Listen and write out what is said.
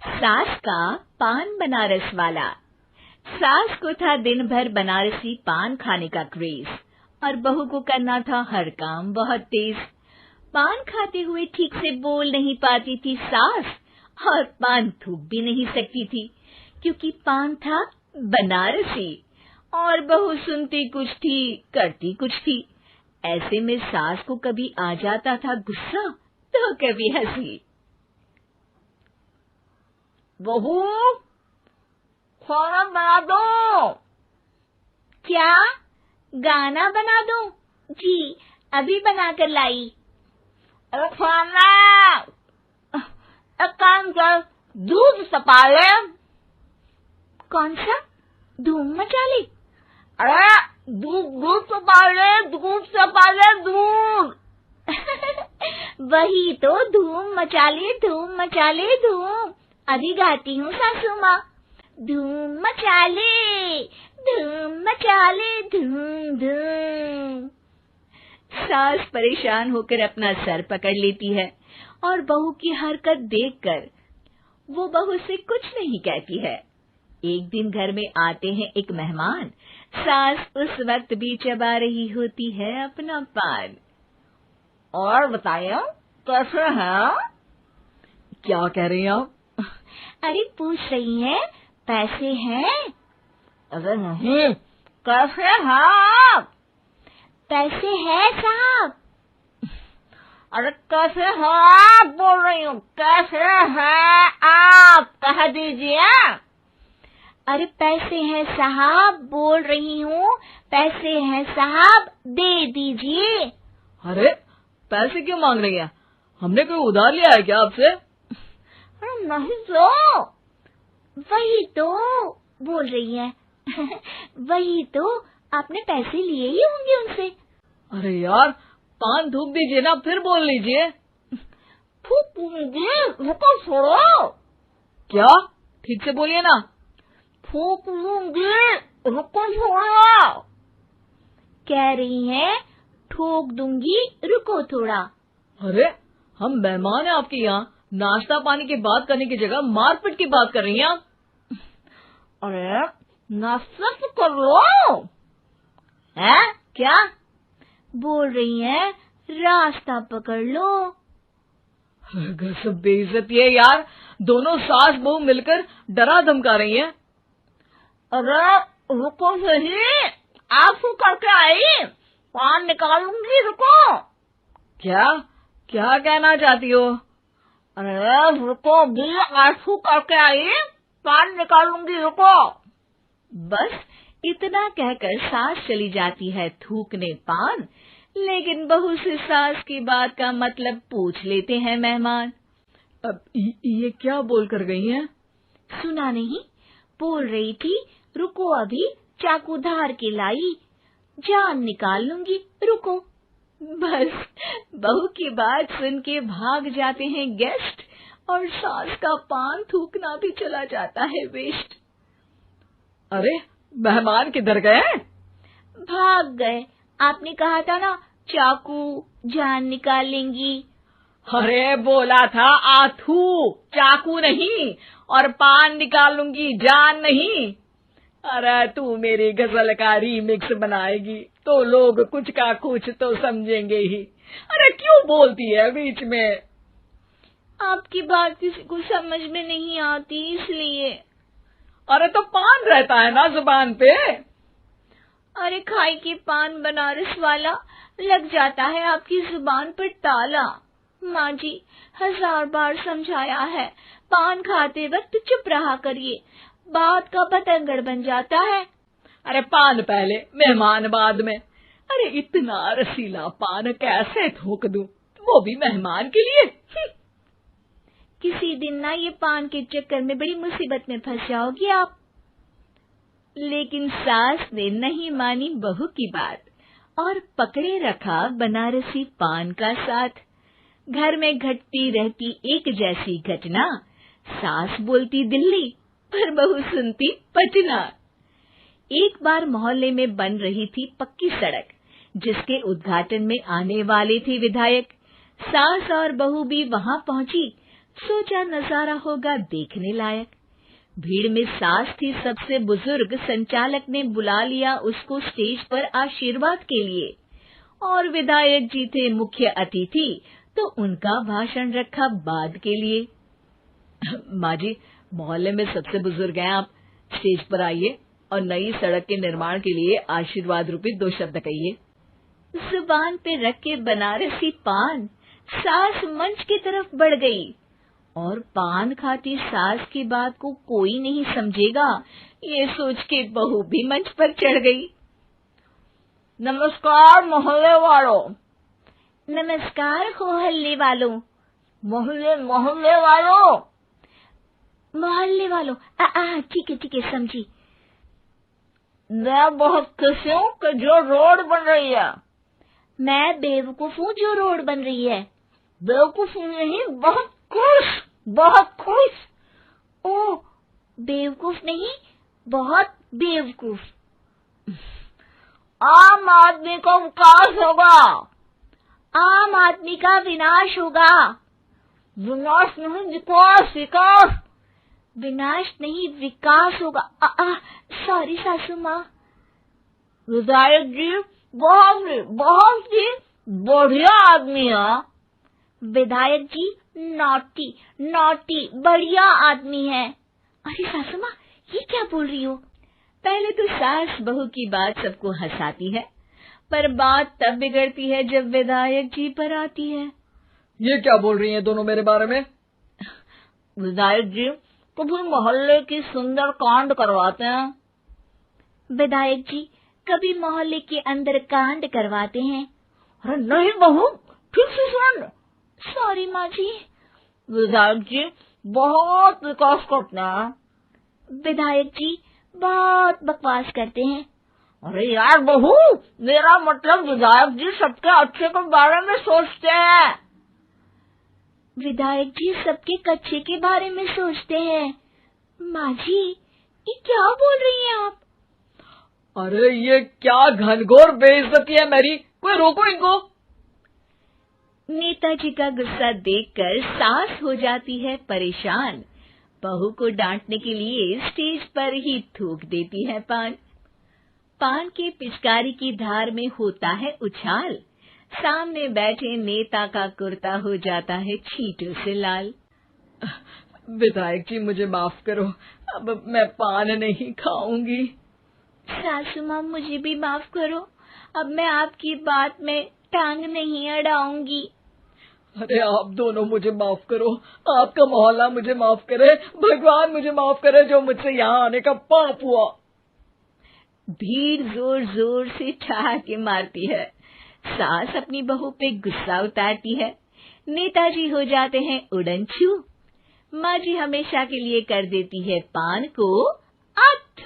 सास का पान बनारस वाला। सास को था दिन भर बनारसी पान खाने का क्रेज और बहू को करना था हर काम बहुत तेज। पान खाते हुए ठीक से बोल नहीं पाती थी सास और पान थूक भी नहीं सकती थी क्योंकि पान था बनारसी और बहू सुनती कुछ थी करती कुछ थी। ऐसे में सास को कभी आ जाता था गुस्सा तो कभी हंसी। बहू, खाना बना दो। क्या? गाना बना दो? जी, अभी बनाकर लाई। अरे खाना, एक काम कर, दूध सपा ले। कौन सा? धूम मचा ले? अरे दूध सपा ले, दूध सपा ले, दूध। वही तो, धूम मचा ले, धूम मचा ले, धूम। अभी गाती हूँ सासू माँ। धूम मचा ले, धूम मचा ले, धूम धूम। सास परेशान होकर अपना सर पकड़ लेती है और बहू की हरकत देखकर वो बहू से कुछ नहीं कहती है। एक दिन घर में आते हैं एक मेहमान। सास उस वक्त भी चबा रही होती है अपना पान। और बताइए, कैसे हैं? क्या कह रही हैं आप? अरे पूछ रही हैं, पैसे हैं? अरे नहीं, कैसे हैं आप? पैसे हैं साहब। अरे कैसे हैं आप बोल रही हूँ, कैसे हैं आप कह दीजिए। अरे पैसे हैं साहब बोल रही हूँ, पैसे हैं साहब दे दीजिए। अरे पैसे क्यों मांग रही हैं? हमने कोई उधार लिया है क्या आपसे? अरे नहीं तो। वही तो बोल रही है। वही तो, आपने पैसे लिए ही होंगे उनसे। अरे यार, पान थूक दीजिए ना, फिर बोल लीजिए। थूकूंगी, रुको छोड़ो। क्या? ठीक से बोलिए ना। थूक लूंगी, रुको छोड़ो। कह रही हैं ठोक दूंगी, रुको थोड़ा। अरे हम मेहमान हैं आपके यहाँ, नाश्ता पानी की बात करने की जगह मारपीट की बात कर रही हैं आप। अरे नाश्ता तो कर लो। है क्या? बोल रही हैं रास्ता पकड़ लो। सब बेइज्जती है यार, दोनों सास बहू मिलकर डरा धमका रही हैं। अरे रुको सही, आंसू करके आई, पान निकालूंगी, रुको। क्या क्या कहना चाहती हो? अरे रुको भी, आंसू करके आई, पान निकालूंगी, रुको। बस इतना कहकर सास चली जाती है थूकने पान, लेकिन बहू से सास की बात का मतलब पूछ लेते हैं मेहमान। अब ये क्या बोल कर गई हैं? सुना नहीं? बोल रही थी रुको अभी, चाकू धार के लाई, जान निकाल लूंगी, रुको। बस बहू की बात सुन के भाग जाते हैं गेस्ट और सास का पान थूकना भी चला जाता है वेस्ट। अरे मेहमान किधर गए? भाग गए। आपने कहा था ना चाकू जान निकाल लेंगी। अरे बोला था आथू, चाकू नहीं, और पान निकाल लूंगी, जान नहीं। अरे तू मेरी गजल का रीमिक्स बनाएगी तो लोग कुछ का कुछ तो समझेंगे ही। अरे क्यों बोलती है बीच में? आपकी बात किसी को समझ में नहीं आती इसलिए। अरे तो पान रहता है ना जुबान पे। अरे खाई के पान बनारस वाला, लग जाता है आपकी जुबान पर ताला। माँ जी 1000 बार समझाया है, पान खाते वक्त चुप रहा करिए, बात का बतंगड़ बन जाता है। अरे पान पहले, मेहमान बाद में। अरे इतना रसीला पान कैसे थूक दूं, वो भी मेहमान के लिए। किसी दिन ना ये पान के चक्कर में बड़ी मुसीबत में फंस जाओगी आप। लेकिन सास ने नहीं मानी बहू की बात और पकड़े रखा बनारसी पान का साथ। घर में घटती रहती एक जैसी घटना, सास बोलती दिल्ली पर बहू सुनती पटना। एक बार मोहल्ले में बन रही थी पक्की सड़क, जिसके उद्घाटन में आने वाले थे विधायक। सास और बहू भी वहां पहुंची। सोचा नजारा होगा देखने लायक। भीड़ में सास थी सबसे बुजुर्ग। संचालक ने बुला लिया उसको स्टेज पर आशीर्वाद के लिए, और विधायक जी थे मुख्य अतिथि, तो उनका भाषण रखा बाद के लिए। माँ जी, मोहल्ले में सबसे बुजुर्ग हैं आप, स्टेज पर आइए और नई सड़क के निर्माण के लिए आशीर्वाद रूपी 2 शब्द कहिए। जुबान पे रख के बनारसी पान सास मंच की तरफ बढ़ गई, और पान खाती सास की बात को कोई नहीं समझेगा, ये सोच के बहू भी मंच पर चढ़ गई। नमस्कार मोहल्ले वालों। नमस्कार मोहल्ले वालों। मोहल्ले वालों। मोहल्ले वालों, ठीक है समझी। मैं बहुत खुश हूँ कि जो रोड बन रही है। मैं बेवकूफ हूँ जो रोड बन रही है। बेवकूफ नहीं, बहुत खुश। ओह, बेवकूफ नहीं, बहुत बेवकूफ। आम आदमी का विकास होगा। आम आदमी का विनाश होगा। विनाश नहीं, विकास। विनाश नहीं, विकास होगा। सॉरी सासू माँ। विधायक जी बहुत ही बढ़िया आदमी है। विधायक जी नॉटी बढ़िया आदमी है। अरे सासू माँ, ये क्या बोल रही हो? पहले तो सास बहू की बात सबको हंसाती है, पर बात तब बिगड़ती है जब विधायक जी पर आती है। ये क्या बोल रही हैं दोनों मेरे बारे में? विधायक जी कभी मोहल्ले की सुंदर कांड करवाते हैं। विधायक जी कभी मोहल्ले के अंदर कांड करवाते हैं। अरे नहीं बहू, ठीक से सुन। सॉरी माँ जी। विधायक जी बहुत विकास करते हैं। विधायक जी बहुत बकवास करते हैं। अरे यार बहू, मेरा मतलब विधायक जी सबके अच्छे के बारे में सोचते हैं। विधायक जी सबके कच्चे के बारे में सोचते हैं। माँ जी, ये क्या बोल रही हैं आप? अरे ये क्या घनघोर बेइज्जती है मेरी, कोई रोको इनको। नेताजी का गुस्सा देखकर सास हो जाती है परेशान। बहू को डांटने के लिए स्टेज पर ही थूक देती है पान के पिचकारी की धार में होता है उछाल। सामने बैठे नेता का कुर्ता हो जाता है छींटों से लाल। विधायक जी मुझे माफ करो, अब मैं पान नहीं खाऊंगी। सासू माँ मुझे भी माफ करो, अब मैं आपकी बात में टांग नहीं अड़ाऊंगी। अरे आप दोनों मुझे माफ करो, आपका मोहल्ला मुझे माफ करे, भगवान मुझे माफ करे जो मुझसे यहाँ आने का पाप हुआ। भीड़ जोर जोर से ठहाके मारती है। सास अपनी बहू पे गुस्सा उतारती है। नेताजी हो जाते हैं उड़नछू। माँ जी हमेशा के लिए कर देती है पान को अथ।